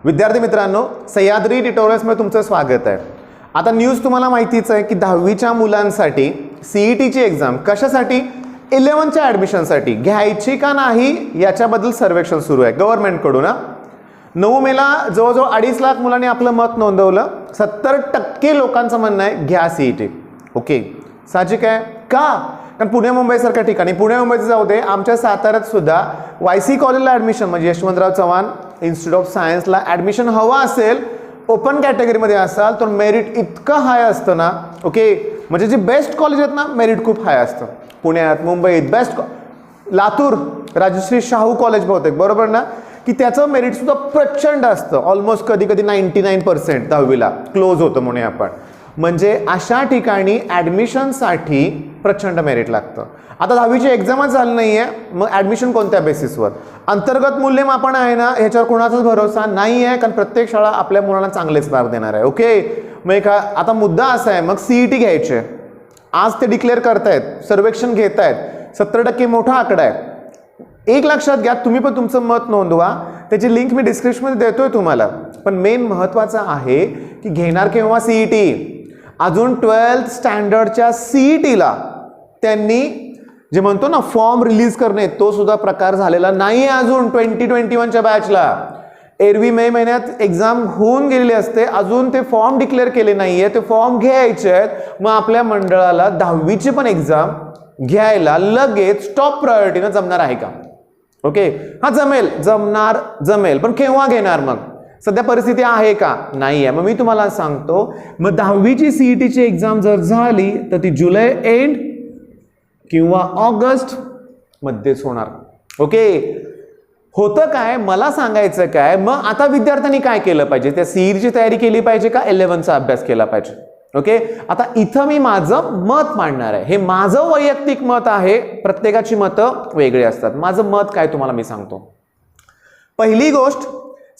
विद्यार्थी मित्रांनो, सह्याद्री ट्युटोरियल्समध्ये तुमचं स्वागत आहे। आता न्यूज तुम्हाला माहितीच आहे की 10वीच्या मुलांसाठी सीईटीची एक्झाम कशासाठी 11च्या ॲडमिशनसाठी घ्यायची का नाही याच्याबद्दल सर्वेक्षण सुरू आहे गव्हर्नमेंटकडून। 9 मेला जवळजवळ 2.5 लाख मुलांनी आपलं मत नोंदवलं। 70% लोकांचं म्हणणं आहे घ्या सीईटी। ओके, साहजिक आहे का? कारण पुणे मुंबई सारख्या ठिकाणी, पुणे मुंबईचं जाऊ दे, आमच्या साताऱ्यात सुद्धा वायसी कॉलेजला ॲडमिशन म्हणजे यशवंतराव चव्हाण इन्स्टिट्यूट ऑफ सायन्सला ॲडमिशन हवा असेल, ओपन कॅटेगरीमध्ये असाल तर मेरिट इतकं हाय असतं ना। ओके, म्हणजे जे बेस्ट कॉलेज आहेत ना मेरिट खूप हाय असतं। पुण्यात मुंबईत बेस्ट, लातूर राजश्री शाहू कॉलेज बहुतेक बरोबर ना, की त्याचं मेरिट सुद्धा प्रचंड असतं। ऑलमोस्ट कधी कधी 99% 10वीला क्लोज होतं म्हणे आपण। म्हणजे अशा ठिकाणी ॲडमिशनसाठी प्रचंड मेरिट लागतं। आता 10वीची एक्झामच झाली नाही आहे, मग ॲडमिशन कोणत्या बेसिसवर? अंतर्गत मूल्यमापन आहे ना, ह्याच्यावर कोणाचाच भरोसा नाही आहे, कारण प्रत्येक शाळा आपल्या मुलांना चांगलेच मार्क देणार आहे। ओके, मग आता मुद्दा असा आहे, मग सीईटी घ्यायचे आज ते डिक्लेअर करतायत, सर्वेक्षण घेत आहेत, 70% मोठा आकडा आहे। एक लक्षात घ्या, तुम्ही पण तुमचं मत नोंदवा, त्याची लिंक मी डिस्क्रिप्शनमध्ये देतोय तुम्हाला। पण मेन महत्त्वाचं आहे की घेणार केव्हा सीईटी? अजून 12th स्टँडर्डच्या सीईटीला त्यांनी जे म्हणतो ना फॉर्म रिलीज करणे, तो सुद्धा प्रकार झालेला नाही अजून। 2021च्या बॅचला एरवी मे महिन्यात एक्झाम होऊन गेलेली असते, अजून ते फॉर्म डिक्लेअर केले नाहीये, ते फॉर्म घ्यायचे आहेत। मग आपल्या मंडळाला 10वीची पण एक्झाम घ्यायला लगेच टॉप प्रायोरिटीनं जमणार आहे का? ओके, हा जमेल, पण केव्हा घेणार? मग सध्या परिस्थिती आहे का? नाही आहे। मग मी तुम्हाला सांगतो, मग 10वीची सीईटीची एक्झाम जर झाली तर ती जुलै एंड किंवा ऑगस्ट मध्येच होणार। ओके, होतं काय मला सांगायचं काय? मग आता विद्यार्थ्यांनी काय केलं पाहिजे? त्या सीईटीची तयारी केली पाहिजे का 11चा अभ्यास केला पाहिजे? ओके, आता इथं मी माझं मत मांडणार आहे। हे माझं वैयक्तिक मत आहे, प्रत्येकाची मतं वेगळी असतात। माझं मत काय तुम्हाला मी सांगतो। पहिली गोष्ट,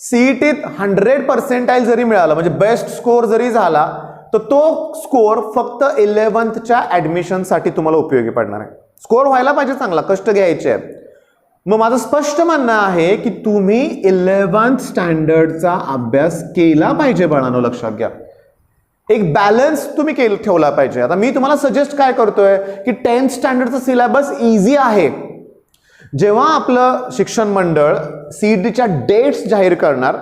सीईटीत 100% जरी मिळालं म्हणजे बेस्ट स्कोर जरी झाला तर तो स्कोर फक्त 11च्या ॲडमिशनसाठी तुम्हाला उपयोगी पडणार आहे। स्कोर व्हायला पाहिजे चांगला, कष्ट घ्यायचे आहेत। मग माझं स्पष्ट म्हणणं आहे की तुम्ही 11th स्टँडर्डचा अभ्यास केला पाहिजे बाळांनो, लक्षात घ्या। एक बॅलन्स तुम्ही ठेवला पाहिजे। आता मी तुम्हाला सजेस्ट काय करतोय की 10th स्टँडर्डचा सिलेबस इझी आहे। जेव्हा आपलं शिक्षण मंडळ सीईटीच्या डेट्स जाहीर करणार,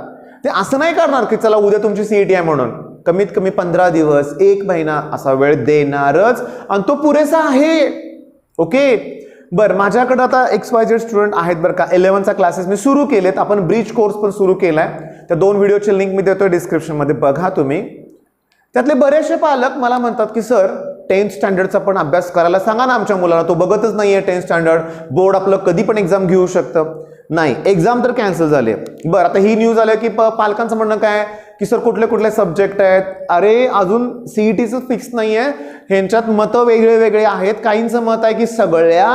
ते असं नाही करणार की चला उद्या तुमची सीईटी आहे म्हणून, कमीत कमी 15 दिवस 1 महिना असा वेळ देणारच, आणि तो पुरेसा आहे। ओके, बरं, माझ्याकडे आता XYZ स्टुडंट आहेत बरं का। 11चा क्लासेस मी सुरू केलेत, आपण ब्रिज कोर्स पण सुरू केलाय, त्या 2 व्हिडिओची लिंक मी देतोय डिस्क्रिप्शनमध्ये, बघा तुम्ही। त्यातले बरेचसे पालक मला म्हणतात की सर 10th स्टँडर्डचा पण अभ्यास करायला सांगा ना आमच्या मुलाला, तो बघतच नाहीये 10th स्टँडर्ड, बोर्ड आपलं कधी पण एक्झाम घेऊ शकतं। नाही, एक्झाम तर कॅन्सल झाले। बरं, आता ही न्यूज आली की पालकांचं म्हणणं काय की सर कुठले कुठले सब्जेक्ट आहेत? अरे अजून सीईटीचं फिक्स नाहीये, ह्यांच्यात मतं वेगळे आहेत। काहींचं मत आहे की सगळ्या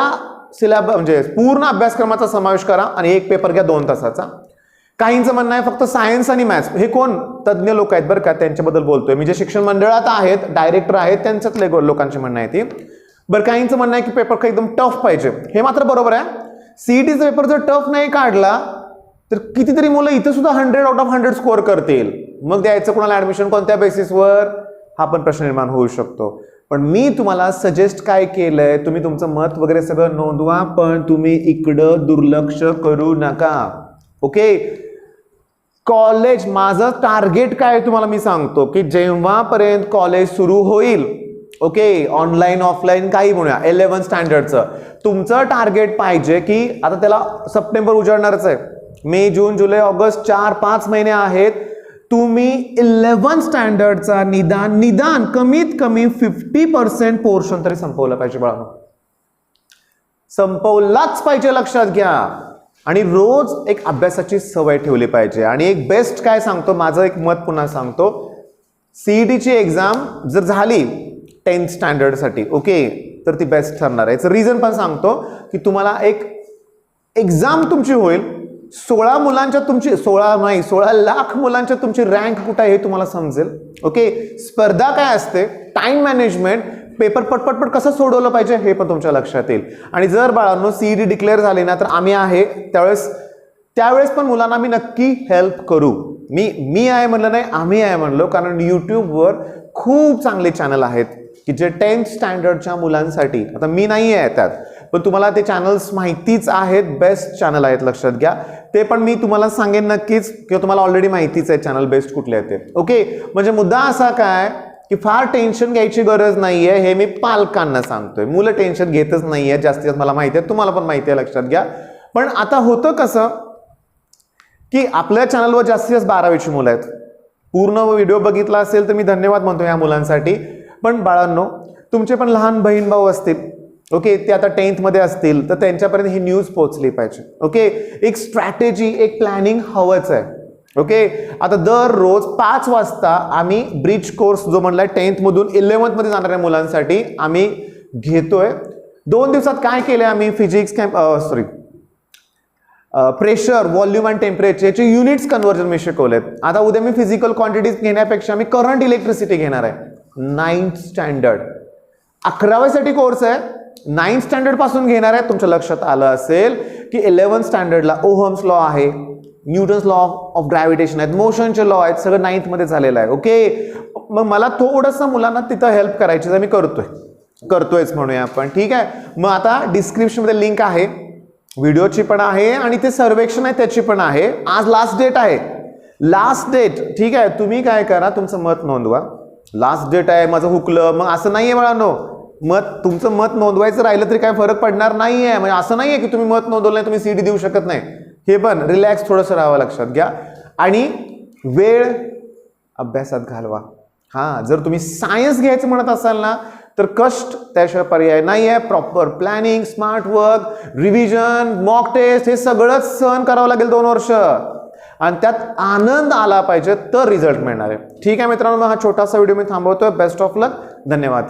सिलेबस म्हणजे पूर्ण अभ्यासक्रमाचा समावेश करा आणि एक पेपर घ्या 2 तासाचा। काहींचं म्हणणं आहे फक्त सायन्स आणि मॅथ्स। हे कोण तज्ज्ञ लोक आहेत बरं का, त्यांच्याबद्दल बोलतोय मी, जे शिक्षण मंडळात आहेत, डायरेक्टर आहेत, त्यांच्यातले लोकांची म्हणणं आहे ती। बरं, काहींचं म्हणणं आहे की पेपर एकदम टफ पाहिजे। हे मात्र बरोबर आहे, सीईटीचा पेपर जर टफ नाही काढला तर कितीतरी मुलं इथं सुद्धा 100 आउट ऑफ 100 स्कोअर करतील। मग द्यायचं कोणाला ॲडमिशन, कोणत्या बेसिसवर? हा पण प्रश्न निर्माण होऊ शकतो। पण मी तुम्हाला सजेस्ट काय केलंय, तुम्ही तुमचं मत वगैरे सगळं नोंदवा, पण तुम्ही इकडं दुर्लक्ष करू नका। ओके, कॉलेज, माझं टार्गेट काय तुम्हाला मी सांगतो की जेव्हापर्यंत कॉलेज सुरू होईल, ओके, ऑनलाईन ऑफलाईन काही म्हणूया, 11th स्टँडर्डचं तुमचं टार्गेट पाहिजे की आता त्याला सप्टेंबर उजाडणारच आहे, मे जून जुलै ऑगस्ट 4-5 महिने आहेत, तुम्ही 11th स्टँडर्डचा निदान कमीत कमी 50% पोर्शन तरी संपवलं पाहिजे बाळांनो, संपवलाच पाहिजे, लक्षात घ्या। आणि रोज एक अभ्यासाची सवय ठेवली पाहिजे। आणि एक बेस्ट काय सांगतो, माझं एक मत पुन्हा सांगतो, सीईटीची एक्झाम जर झाली 10th स्टँडर्डसाठी, ओके, तर ती बेस्ट ठरणार आहे। रिझन पण सांगतो की तुम्हाला एक एक्झाम तुमची होईल, 16 लाख मुलांच्या तुमची रँक कुठे आहे हे तुम्हाला समजेल। ओके, स्पर्धा काय असते, टाइम मॅनेजमेंट, पेपर पटपट कसं सोडवलं पाहिजे हे पण तुमच्या लक्षात येईल। आणि जर बाळांनो सीईटी डिक्लेअर झाली ना तर आम्ही आहे त्यावेळेस पण मुलांना मी नक्की हेल्प करू। मी आहे म्हणलं नाही, आम्ही आहे म्हणलो, कारण यूट्यूबवर खूप चांगले चॅनल आहेत की जे 10th स्टँडर्डच्या मुलांसाठी, आता मी नाही आहे त्यात, पण तुम्हाला ते चॅनल्स माहितीच आहेत, बेस्ट चॅनल आहेत, लक्षात घ्या. ते पण मी तुम्हाला सांगेन नक्कीच, किंवा तुम्हाला ऑलरेडी माहितीच आहे चॅनल बेस्ट कुठले आहेत ते. ओके, म्हणजे मुद्दा असा काय की फार टेन्शन घ्यायची गरज नाहीये, हे मी पालकांना सांगतोय. मुलं टेन्शन घेतच नाहीये जास्तीत जास्त, मला माहिती आहे, तुम्हाला पण माहिती आहे, लक्षात घ्या. पण आता होतं कसं की आपल्या चॅनलवर जास्तीत जास्त 12वीची मुलं आहेत. पूर्ण व्हिडिओ बघितला असेल तर मी धन्यवाद म्हणतो या मुलांसाठी. पण बाळांनो, तुमचे पण लहान बहीण भाऊ असतील, ओके, ते आता 10th मध्ये असतील, तर त्यांच्यापर्यंत ही न्यूज पोहोचली पाहिजे. ओके, एक स्ट्रॅटेजी, एक प्लॅनिंग हवंच आहे. ओके, आता दररोज 5 वाजता आम्ही ब्रिज कोर्स जो म्हणलाय 10th मधून 11th मध्ये जाणाऱ्या मुलांसाठी आम्ही घेतोय. 2 दिवसात काय केलंय आम्ही, फिजिक्स प्रेशर, व्हॉल्यूम आणि टेम्परेचरचे युनिट्स कन्व्हर्जन मी शिकवलेत. आता उद्या मी फिजिकल क्वांटिटीज घेण्यापेक्षा मी करंट इलेक्ट्रिसिटी घेणार आहे. 9th स्टँडर्ड 11वी साठी कोर्स आहे, 9th स्टँडर्ड पासून घेणार आहे. तुमच्या लक्षात आलं असेल की 11th स्टँडर्डला ओहम्स लॉ आहे, न्यूटन्स लॉ ऑफ ग्रॅव्हिटेशन आहेत, मोशनचे लॉ आहेत, सगळं 9th मध्ये झालेलं आहे. ओके, मग मला थोडंसं मुलांना तिथं हेल्प करायची आहे, मी करतोयच म्हणूया आपण. ठीक आहे, मग आता डिस्क्रिप्शन मध्ये लिंक आहे, व्हिडिओची पण आहे आणि ते सर्वेक्षण आहे त्याची पण आहे. आज लास्ट डेट आहे, लास्ट डेट. ठीक आहे, तुम्ही काय करा, तुमचं मत नोंदवा. लास्ट डेट आहे, माझं हुकलं, मग असं नाहीये बाळांनो, तुमचं मत नोंदवायचं राहिलं तरी काय फरक पडणार नाहीये. म्हणजे असं नाहीये की तुम्ही मत नोंदवलं नाही तुम्ही सीडी देऊ शकत नाही. हे पण रिलॅक्स थोडंसं राहावं, लक्षात घ्या. आणि वेळ अभ्यासात घालवा. हां, जर तुम्ही सायन्स घ्यायचं म्हणत असाल ना, तर कष्ट त्याशिवाय पर्याय नाही आहे. Proper planning, smart work, revision, mock test, हे सगळंच सहन करावं लागेल 2 वर्ष, आणि त्यात आनंद आला पाहिजे तर रिझल्ट मिळणार आहे. ठीक आहे मित्रांनो, हा छोटासा व्हिडिओ मी थांबवतोय. बेस्ट ऑफ लक, धन्यवाद.